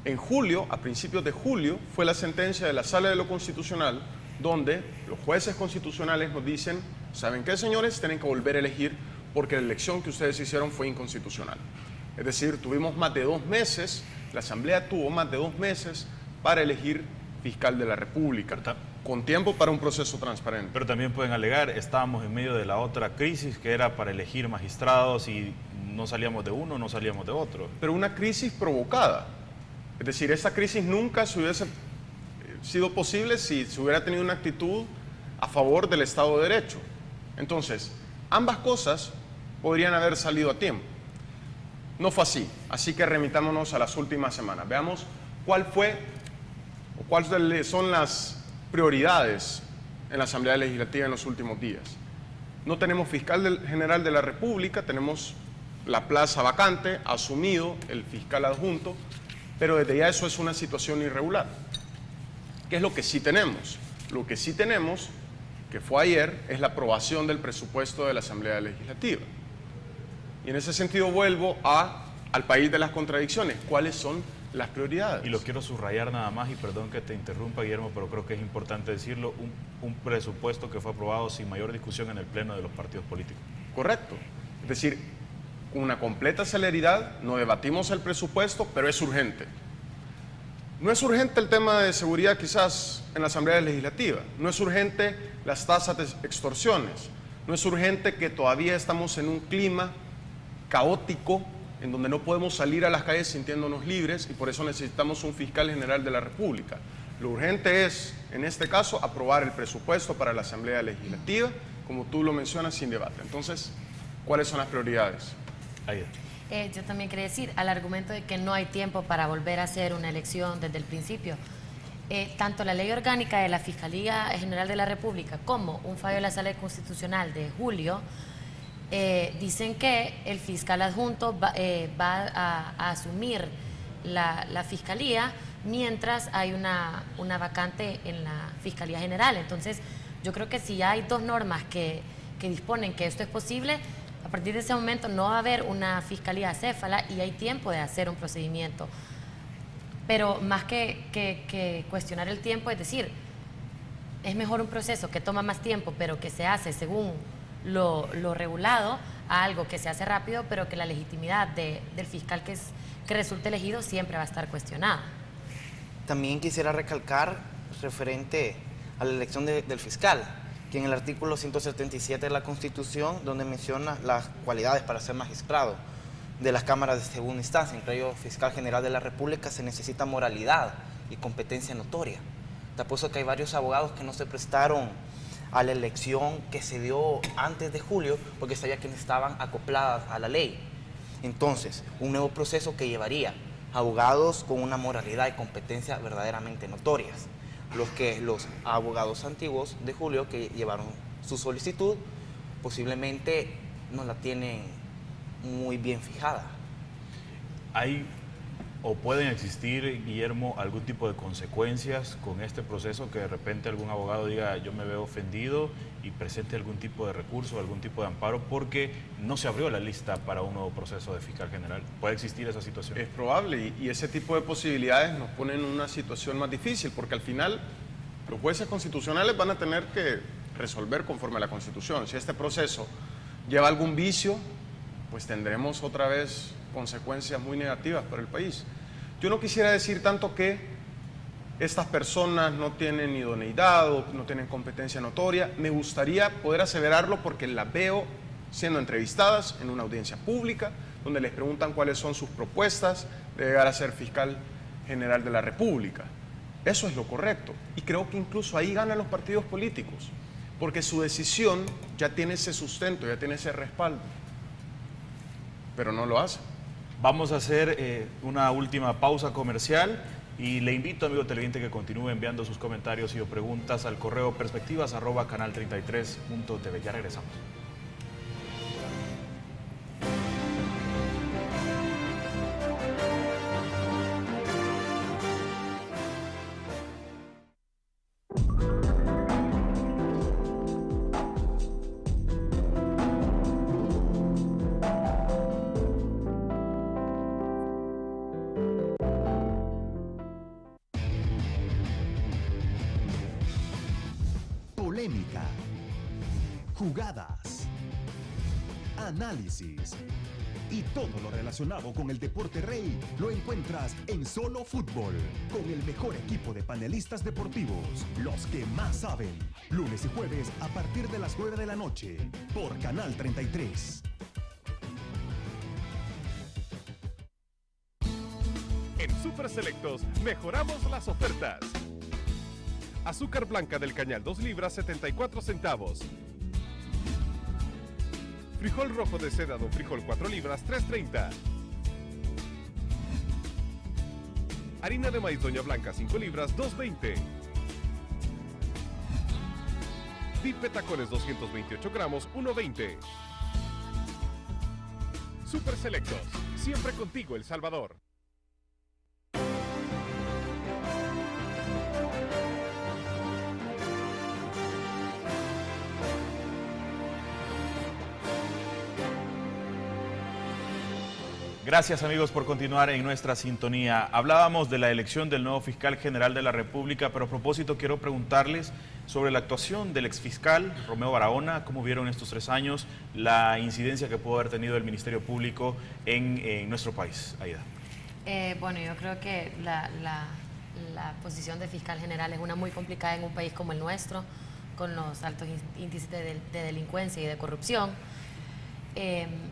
En julio, a principios de julio, fue la sentencia de la Sala de lo Constitucional, donde los jueces constitucionales nos dicen, ¿saben qué, señores? Tienen que volver a elegir porque la elección que ustedes hicieron fue inconstitucional. Es decir, tuvimos más de 2 meses, la Asamblea tuvo más de 2 meses para elegir fiscal de la República, con tiempo para un proceso transparente. Pero también pueden alegar, estábamos en medio de la otra crisis que era para elegir magistrados y no salíamos de uno, no salíamos de otro. Pero una crisis provocada. Es decir, esa crisis nunca se hubiese sido posible si se hubiera tenido una actitud a favor del Estado de Derecho. Entonces, ambas cosas podrían haber salido a tiempo. No fue así, así que remitámonos a las últimas semanas. Veamos cuáles son las prioridades en la Asamblea Legislativa en los últimos días. No tenemos fiscal general de la República, tenemos la plaza vacante, asumido el fiscal adjunto, pero desde ya eso es una situación irregular. ¿Qué es lo que sí tenemos? Lo que sí tenemos, que fue ayer, es la aprobación del presupuesto de la Asamblea Legislativa. Y en ese sentido vuelvo al país de las contradicciones. ¿Cuáles son las prioridades? Y lo quiero subrayar nada más, y perdón que te interrumpa, Guillermo, pero creo que es importante decirlo, un presupuesto que fue aprobado sin mayor discusión en el pleno de los partidos políticos. Correcto. Es decir, con una completa celeridad, no debatimos el presupuesto, pero es urgente. No es urgente el tema de seguridad quizás en la Asamblea Legislativa, no es urgente las tasas de extorsiones, no es urgente que todavía estamos en un clima caótico en donde no podemos salir a las calles sintiéndonos libres y por eso necesitamos un fiscal general de la República. Lo urgente es, en este caso, aprobar el presupuesto para la Asamblea Legislativa, como tú lo mencionas, sin debate. Entonces, ¿cuáles son las prioridades? Ahí. Yo también quería decir, al argumento de que no hay tiempo para volver a hacer una elección desde el principio, tanto la ley orgánica de la Fiscalía General de la República como un fallo de la Sala Constitucional de julio dicen que el fiscal adjunto va a asumir la fiscalía mientras hay una vacante en la Fiscalía General. Entonces, yo creo que si hay dos normas que disponen que esto es posible, a partir de ese momento no va a haber una fiscalía acéfala y hay tiempo de hacer un procedimiento. Pero más que cuestionar el tiempo, es decir, es mejor un proceso que toma más tiempo, pero que se hace según lo regulado, a algo que se hace rápido, pero que la legitimidad del fiscal que resulte elegido siempre va a estar cuestionada. También quisiera recalcar referente a la elección del fiscal, que en el artículo 177 de la Constitución, donde menciona las cualidades para ser magistrado de las cámaras de segunda instancia, entre ellos fiscal general de la República, se necesita moralidad y competencia notoria. Te apuesto que hay varios abogados que no se prestaron a la elección que se dio antes de julio porque sabía que estaban acopladas a la ley. Entonces, un nuevo proceso que llevaría a abogados con una moralidad y competencia verdaderamente notorias. Los abogados antiguos de julio que llevaron su solicitud posiblemente no la tienen muy bien fijada. ¿Hay o pueden existir, Guillermo, algún tipo de consecuencias con este proceso, que de repente algún abogado diga yo me veo ofendido y presente algún tipo de recurso, algún tipo de amparo porque no se abrió la lista para un nuevo proceso de fiscal general? ¿Puede existir esa situación? Es probable y ese tipo de posibilidades nos ponen en una situación más difícil porque al final los jueces constitucionales van a tener que resolver conforme a la Constitución. Si este proceso lleva algún vicio, pues tendremos otra vez consecuencias muy negativas para el país. Yo no quisiera decir tanto que estas personas no tienen idoneidad o no tienen competencia notoria. Me gustaría poder aseverarlo porque las veo siendo entrevistadas en una audiencia pública, donde les preguntan cuáles son sus propuestas de llegar a ser fiscal general de la República. Eso es lo correcto. Y creo que incluso ahí ganan los partidos políticos, porque su decisión ya tiene ese sustento, ya tiene ese respaldo. Pero no lo hace. Vamos a hacer una última pausa comercial y le invito, amigo televidente, que continúe enviando sus comentarios y o preguntas al correo perspectivas@canal33.tv. Ya regresamos. Polémica, jugadas, análisis y todo lo relacionado con el deporte rey lo encuentras en Solo Fútbol, con el mejor equipo de panelistas deportivos, los que más saben, lunes y jueves a partir de las 9 de la noche, por Canal 33. Super Selectos mejoramos las ofertas. Azúcar blanca del Cañal 2 libras 74 centavos. Frijol rojo de seda Don Frijol 4 libras 3.30. Harina de maíz Doña Blanca 5 libras 2.20. Dipe tacones 228 gramos 1.20. Super Selectos, siempre contigo El Salvador. Gracias amigos por continuar en nuestra sintonía. Hablábamos de la elección del nuevo fiscal general de la República, pero a propósito quiero preguntarles sobre la actuación del exfiscal Romeo Barahona. ¿Cómo vieron estos 3 años la incidencia que pudo haber tenido el Ministerio Público en nuestro país? Aida. Bueno, yo creo que la posición de fiscal general es una muy complicada en un país como el nuestro, con los altos índices de delincuencia y de corrupción.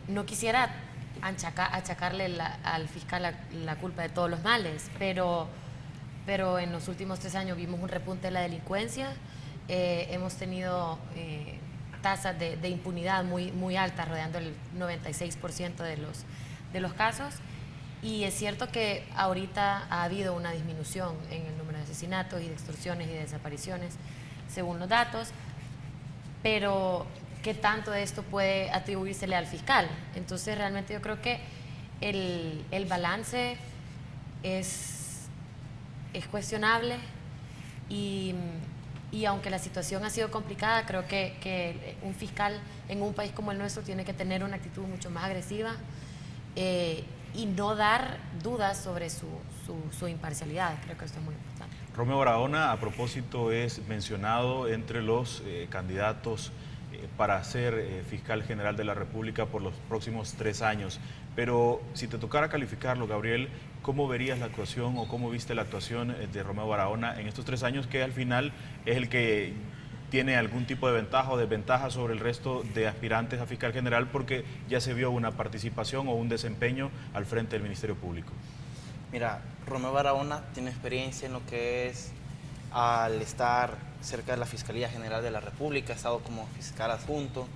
No quisiera achacarle al fiscal la culpa de todos los males, pero en los últimos 3 años vimos un repunte de la delincuencia, hemos tenido tasas de impunidad muy altas, rodeando el 96% de los casos, y es cierto que ahorita ha habido una disminución en el número de asesinatos y de extorsiones y de desapariciones, según los datos, pero ¿qué tanto de esto puede atribuírsele al fiscal? Entonces realmente yo creo que el balance es cuestionable y aunque la situación ha sido complicada, creo que un fiscal en un país como el nuestro tiene que tener una actitud mucho más agresiva y no dar dudas sobre su imparcialidad. Creo que esto es muy importante. Romeo Barahona, a propósito, es mencionado entre los candidatos para ser fiscal general de la República por los próximos 3 años. Pero si te tocara calificarlo, Gabriel, ¿cómo verías la actuación o cómo viste la actuación de Romeo Barahona en estos 3 años, que al final es el que tiene algún tipo de ventaja o desventaja sobre el resto de aspirantes a fiscal general, porque ya se vio una participación o un desempeño al frente del Ministerio Público? Mira, Romeo Barahona tiene experiencia en lo que es al estar cerca de la Fiscalía General de la República, ha estado como fiscal adjunto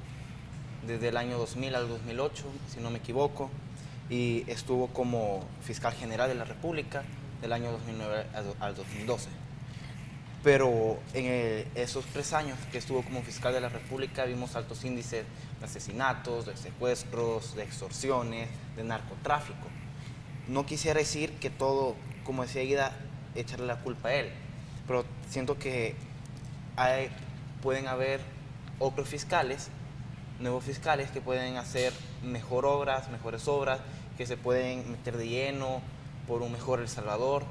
desde el año 2000 al 2008, si no me equivoco, y estuvo como fiscal general de la República del año 2009 al 2012. Pero en esos 3 años que estuvo como fiscal de la República vimos altos índices de asesinatos, de secuestros, de extorsiones, de narcotráfico. No quisiera decir que todo, como decía Aida, echarle la culpa a él, pero siento que pueden haber otros fiscales, nuevos fiscales que pueden hacer mejores obras, que se pueden meter de lleno por un mejor El Salvador.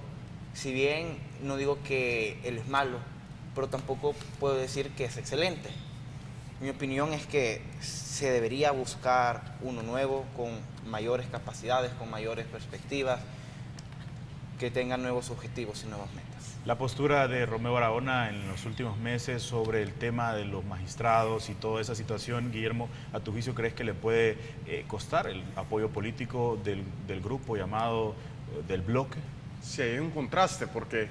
Si bien no digo que él es malo, pero tampoco puedo decir que es excelente. Mi opinión es que se debería buscar uno nuevo, con mayores capacidades, con mayores perspectivas, que tenga nuevos objetivos y nuevas metas. La postura de Romeo Barahona en los últimos meses sobre el tema de los magistrados y toda esa situación, Guillermo, ¿a tu juicio crees que le puede costar el apoyo político del grupo llamado del bloque? Sí, hay un contraste, porque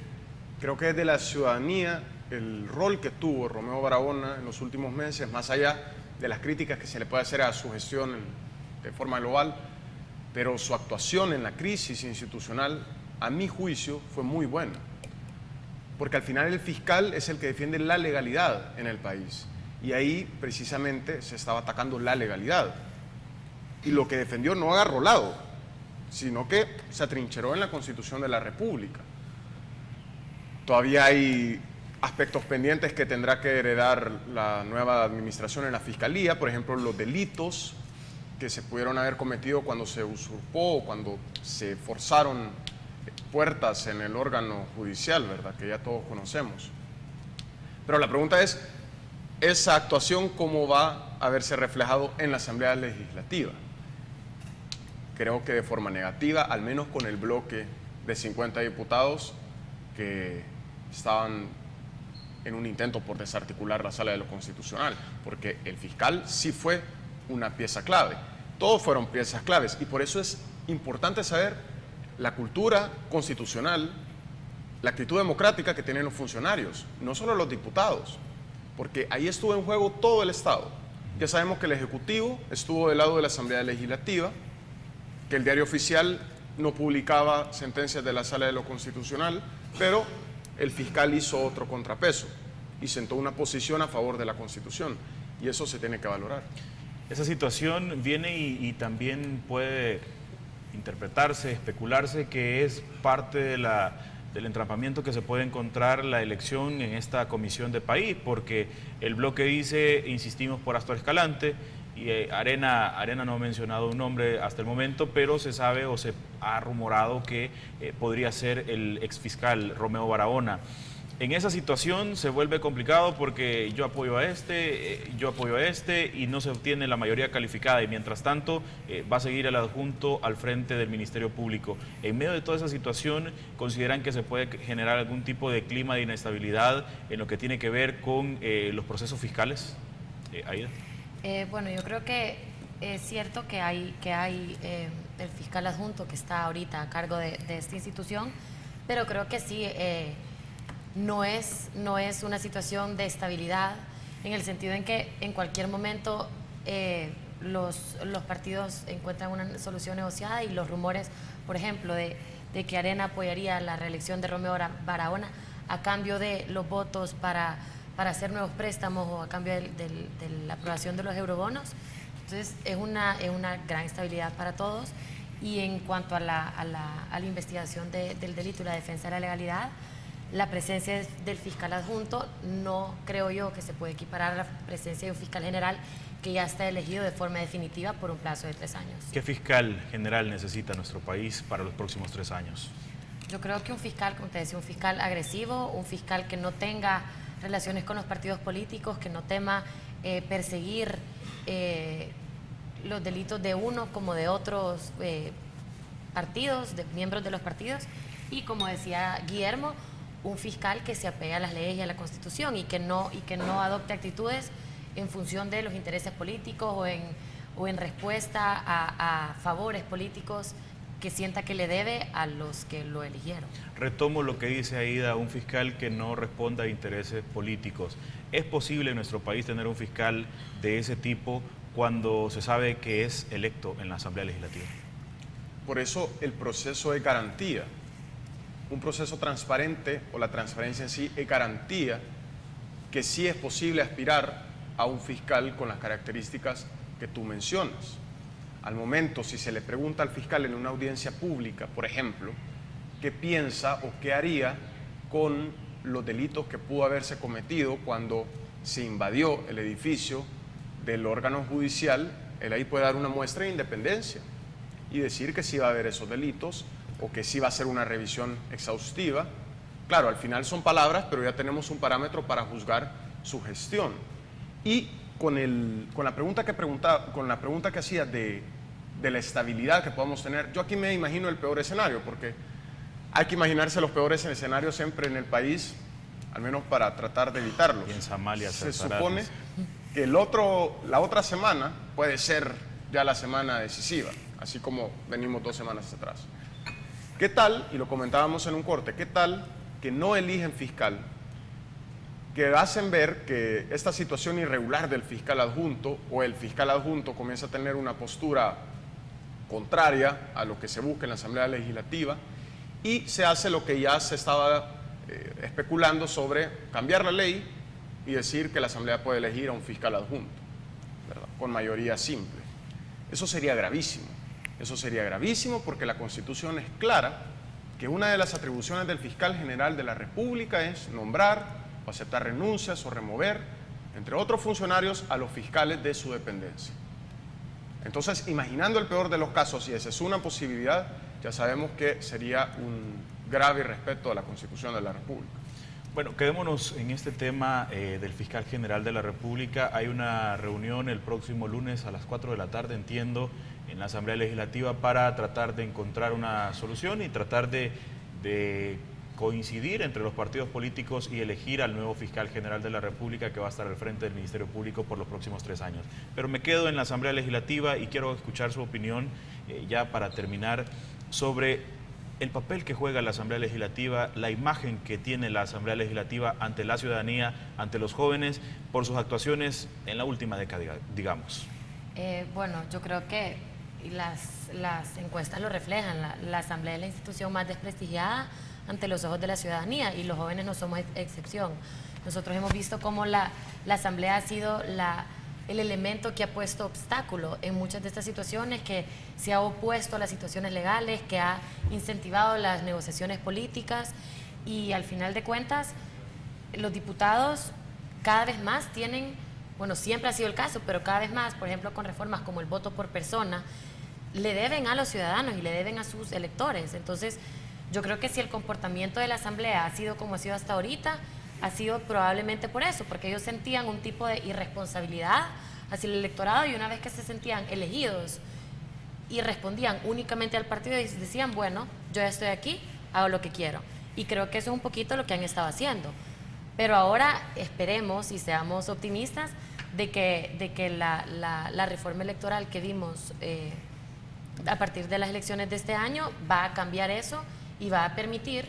creo que desde la ciudadanía el rol que tuvo Romeo Barahona en los últimos meses, más allá de las críticas que se le puede hacer a su gestión de forma global, pero su actuación en la crisis institucional, a mi juicio, fue muy buena. Porque al final el fiscal es el que defiende la legalidad en el país. Y ahí precisamente se estaba atacando la legalidad. Y lo que defendió no agarró lado, sino que se atrincheró en la Constitución de la República. Todavía hay aspectos pendientes que tendrá que heredar la nueva administración en la Fiscalía, por ejemplo, los delitos que se pudieron haber cometido cuando se usurpó o cuando se forzaron puertas en el órgano judicial, ¿verdad? Que ya todos conocemos. Pero la pregunta es, ¿esa actuación cómo va a verse reflejado en la Asamblea Legislativa? Creo que de forma negativa, al menos con el bloque de 50 diputados que estaban en un intento por desarticular la Sala de lo Constitucional, porque el fiscal sí fue una pieza clave. Todos fueron piezas claves y por eso es importante saber la cultura constitucional, la actitud democrática que tienen los funcionarios, no solo los diputados, porque ahí estuvo en juego todo el Estado. Ya sabemos que el Ejecutivo estuvo del lado de la Asamblea Legislativa, que el Diario Oficial no publicaba sentencias de la Sala de lo Constitucional, pero el fiscal hizo otro contrapeso y sentó una posición a favor de la Constitución, y eso se tiene que valorar. Esa situación viene y también puede interpretarse, especularse que es parte de del entrampamiento que se puede encontrar la elección en esta comisión de país, porque el bloque dice, insistimos por Astor Escalante, y Arena no ha mencionado un nombre hasta el momento, pero se sabe o se ha rumorado que podría ser el exfiscal Romeo Barahona. En esa situación se vuelve complicado porque yo apoyo a este y no se obtiene la mayoría calificada, y mientras tanto va a seguir el adjunto al frente del Ministerio Público. En medio de toda esa situación, ¿consideran que se puede generar algún tipo de clima de inestabilidad en lo que tiene que ver con los procesos fiscales? Aida. Bueno, yo creo que es cierto que hay el fiscal adjunto que está ahorita a cargo de esta institución, pero creo que sí, no es una situación de estabilidad, en el sentido en que en cualquier momento los partidos encuentran una solución negociada, y los rumores, por ejemplo, de que Arena apoyaría la reelección de Romeo Barahona a cambio de los votos para hacer nuevos préstamos o a cambio de la aprobación de los eurobonos. Entonces es una gran estabilidad para todos. Y en cuanto a la investigación del delito y la defensa de la legalidad, la presencia del fiscal adjunto no creo yo que se puede equiparar a la presencia de un fiscal general que ya está elegido de forma definitiva por un plazo de 3 años. ¿Qué fiscal general necesita nuestro país para los próximos 3 años? Yo creo que un fiscal, como te decía, un fiscal agresivo, un fiscal que no tenga relaciones con los partidos políticos, que no tema perseguir los delitos de uno como de otros partidos, de miembros de los partidos, y como decía Guillermo, un fiscal que se apegue a las leyes y a la Constitución y que no adopte actitudes en función de los intereses políticos o en respuesta a favores políticos que sienta que le debe a los que lo eligieron. Retomo lo que dice Aida, un fiscal que no responda a intereses políticos. ¿Es posible en nuestro país tener un fiscal de ese tipo cuando se sabe que es electo en la Asamblea Legislativa? Por eso el proceso es garantía. Un proceso transparente, o la transparencia en sí, es garantía que sí es posible aspirar a un fiscal con las características que tú mencionas. Al momento, si se le pregunta al fiscal en una audiencia pública, por ejemplo, qué piensa o qué haría con los delitos que pudo haberse cometido cuando se invadió el edificio del órgano judicial, él ahí puede dar una muestra de independencia y decir que sí va a haber esos delitos o que sí va a ser una revisión exhaustiva. Claro, al final son palabras, pero ya tenemos un parámetro para juzgar su gestión. Y con la pregunta que hacía de la estabilidad que podamos tener, yo aquí me imagino el peor escenario, porque hay que imaginarse los peores escenarios siempre en el país, al menos para tratar de evitarlos. Y en Somalia se supone que la otra semana puede ser ya la semana decisiva, así como venimos 2 semanas atrás. ¿Qué tal, y lo comentábamos en un corte, qué tal que no eligen fiscal, que hacen ver que esta situación irregular del fiscal adjunto o el fiscal adjunto comienza a tener una postura contraria a lo que se busca en la Asamblea Legislativa y se hace lo que ya se estaba especulando sobre cambiar la ley y decir que la Asamblea puede elegir a un fiscal adjunto, ¿verdad?, con mayoría simple? Eso sería gravísimo. Eso sería gravísimo porque la Constitución es clara que una de las atribuciones del fiscal general de la República es nombrar o aceptar renuncias o remover, entre otros funcionarios, a los fiscales de su dependencia. Entonces, imaginando el peor de los casos, y esa es una posibilidad, ya sabemos que sería un grave irrespeto a la Constitución de la República. Bueno, quedémonos en este tema del fiscal general de la República. Hay una reunión el próximo lunes a las 4 de la tarde, entiendo, en la Asamblea Legislativa para tratar de encontrar una solución y tratar de coincidir entre los partidos políticos y elegir al nuevo fiscal general de la República que va a estar al frente del Ministerio Público por los próximos 3 años. Pero me quedo en la Asamblea Legislativa y quiero escuchar su opinión ya para terminar sobre el papel que juega la Asamblea Legislativa, la imagen que tiene la Asamblea Legislativa ante la ciudadanía, ante los jóvenes, por sus actuaciones en la última década, digamos. Bueno, yo creo que las encuestas lo reflejan. La Asamblea es la institución más desprestigiada ante los ojos de la ciudadanía y los jóvenes no somos excepción. Nosotros hemos visto cómo la Asamblea ha sido el elemento que ha puesto obstáculo en muchas de estas situaciones, que se ha opuesto a las situaciones legales, que ha incentivado las negociaciones políticas y al final de cuentas los diputados cada vez más tienen, bueno, siempre ha sido el caso, pero cada vez más, por ejemplo, con reformas como el voto por persona, le deben a los ciudadanos y le deben a sus electores. Entonces, yo creo que si el comportamiento de la Asamblea ha sido como ha sido hasta ahorita, ha sido probablemente por eso, porque ellos sentían un tipo de irresponsabilidad hacia el electorado y una vez que se sentían elegidos y respondían únicamente al partido y decían, bueno, yo ya estoy aquí, hago lo que quiero. Y creo que eso es un poquito lo que han estado haciendo. Pero ahora esperemos y seamos optimistas de que la reforma electoral que vimos a partir de las elecciones de este año va a cambiar eso y va a permitir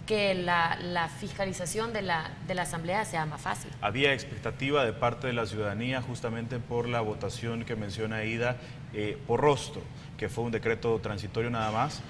que la fiscalización de la Asamblea sea más fácil. Había expectativa de parte de la ciudadanía justamente por la votación que menciona Aida por rostro, que fue un decreto transitorio nada más.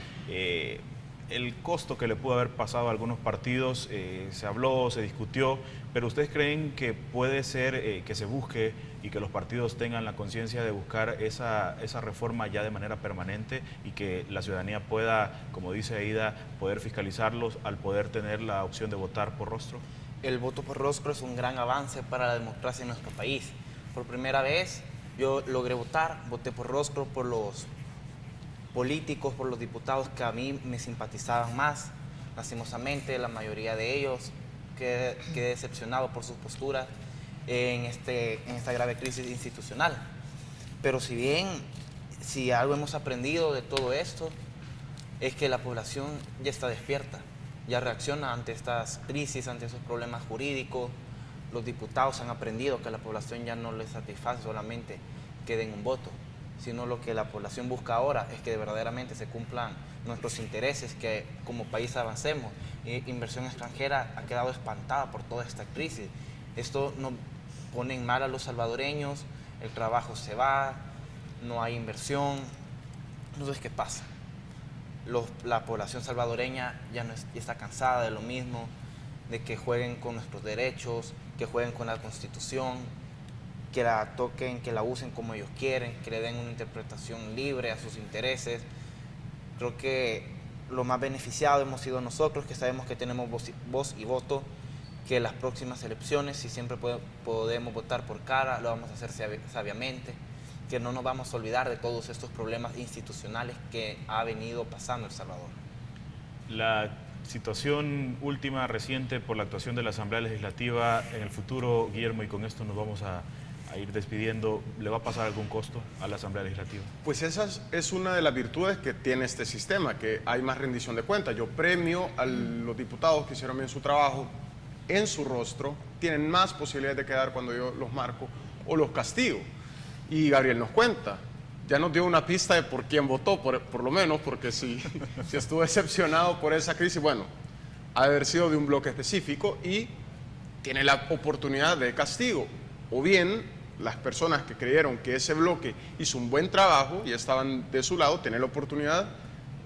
El costo que le pudo haber pasado a algunos partidos se habló, se discutió, pero ¿ustedes creen que puede ser que se busque y que los partidos tengan la conciencia de buscar esa reforma ya de manera permanente y que la ciudadanía pueda, como dice Aida, poder fiscalizarlos al poder tener la opción de votar por rostro? El voto por rostro es un gran avance para la democracia en nuestro país. Por primera vez yo logré voté por rostro por los políticos, por los diputados que a mí me simpatizaban más. Lastimosamente, la mayoría de ellos quedé decepcionado por sus posturas en esta grave crisis institucional. Pero si algo hemos aprendido de todo esto, es que la población ya está despierta, ya reacciona ante estas crisis, ante esos problemas jurídicos. Los diputados han aprendido que a la población ya no les satisface solamente que den un voto, sino lo que la población busca ahora es que verdaderamente se cumplan nuestros intereses, que como país avancemos. Inversión extranjera ha quedado espantada por toda esta crisis. Esto nos pone en mal a los salvadoreños, el trabajo se va, no hay inversión. Entonces, ¿qué pasa? La población salvadoreña ya está cansada de lo mismo, de que jueguen con nuestros derechos, que jueguen con la Constitución, que la toquen, que la usen como ellos quieren, que le den una interpretación libre a sus intereses. Creo que lo más beneficiado hemos sido nosotros, que sabemos que tenemos voz y voto, que las próximas elecciones, si siempre podemos votar por cara, lo vamos a hacer sabiamente, que no nos vamos a olvidar de todos estos problemas institucionales que ha venido pasando El Salvador. La situación última, reciente, por la actuación de la Asamblea Legislativa en el futuro, Guillermo, y con esto nos vamos a ir despidiendo, ¿le va a pasar algún costo a la Asamblea Legislativa? Pues esa es una de las virtudes que tiene este sistema, que hay más rendición de cuentas. Yo premio a los diputados que hicieron bien su trabajo en su rostro, tienen más posibilidades de quedar cuando yo los marco o los castigo. Y Gabriel nos cuenta, ya nos dio una pista de por quién votó, por lo menos, porque si estuvo decepcionado por esa crisis, bueno, ha de haber sido de un bloque específico y tiene la oportunidad de castigo. O bien, las personas que creyeron que ese bloque hizo un buen trabajo y estaban de su lado, tienen la oportunidad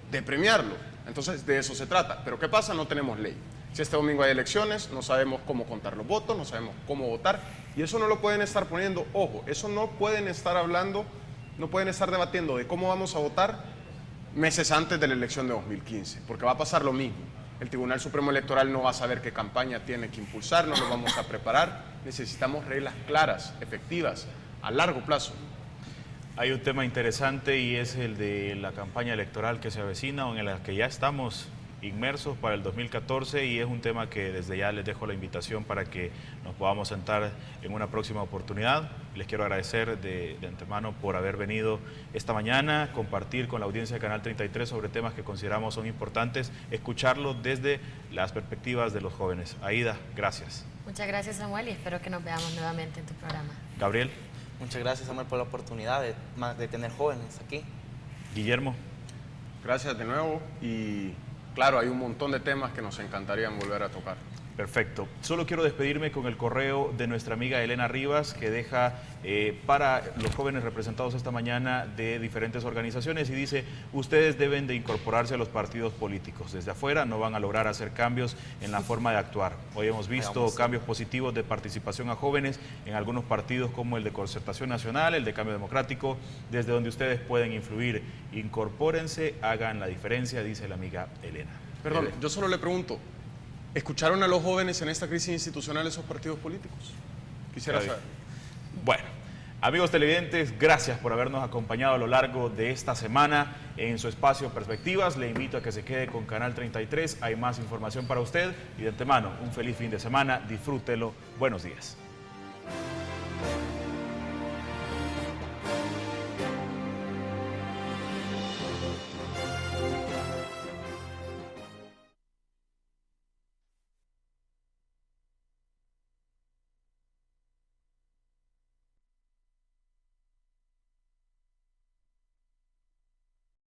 de premiarlo. Entonces, de eso se trata. Pero ¿qué pasa? No tenemos ley. Si este domingo hay elecciones, no sabemos cómo contar los votos, no sabemos cómo votar. Y eso no lo pueden estar poniendo, ojo, eso no pueden estar hablando, no pueden estar debatiendo de cómo vamos a votar meses antes de la elección de 2015, porque va a pasar lo mismo. El Tribunal Supremo Electoral no va a saber qué campaña tiene que impulsar, no lo vamos a preparar. Necesitamos reglas claras, efectivas, a largo plazo. Hay un tema interesante y es el de la campaña electoral que se avecina o en la que ya estamos inmersos para el 2014 y es un tema que desde ya les dejo la invitación para que nos podamos sentar en una próxima oportunidad. Les quiero agradecer de antemano por haber venido esta mañana, compartir con la audiencia de Canal 33 sobre temas que consideramos son importantes, escucharlos desde las perspectivas de los jóvenes. Aida, gracias. Muchas gracias, Samuel, y espero que nos veamos nuevamente en tu programa. Gabriel. Muchas gracias, Samuel, por la oportunidad de tener jóvenes aquí. Guillermo. Gracias de nuevo y claro, hay un montón de temas que nos encantaría volver a tocar. Perfecto. Solo quiero despedirme con el correo de nuestra amiga Elena Rivas, que deja para los jóvenes representados esta mañana de diferentes organizaciones y dice: ustedes deben de incorporarse a los partidos políticos. Desde afuera no van a lograr hacer cambios en la forma de actuar. Hoy hemos visto cambios positivos de participación a jóvenes en algunos partidos como el de Concertación Nacional, el de Cambio Democrático, desde donde ustedes pueden influir. Incorpórense, hagan la diferencia, dice la amiga Elena. Perdón, yo solo le pregunto, ¿escucharon a los jóvenes en esta crisis institucional esos partidos políticos? Quisiera saber. Bueno, amigos televidentes, gracias por habernos acompañado a lo largo de esta semana en su espacio Perspectivas. Le invito a que se quede con Canal 33. Hay más información para usted y de antemano, un feliz fin de semana. Disfrútelo. Buenos días.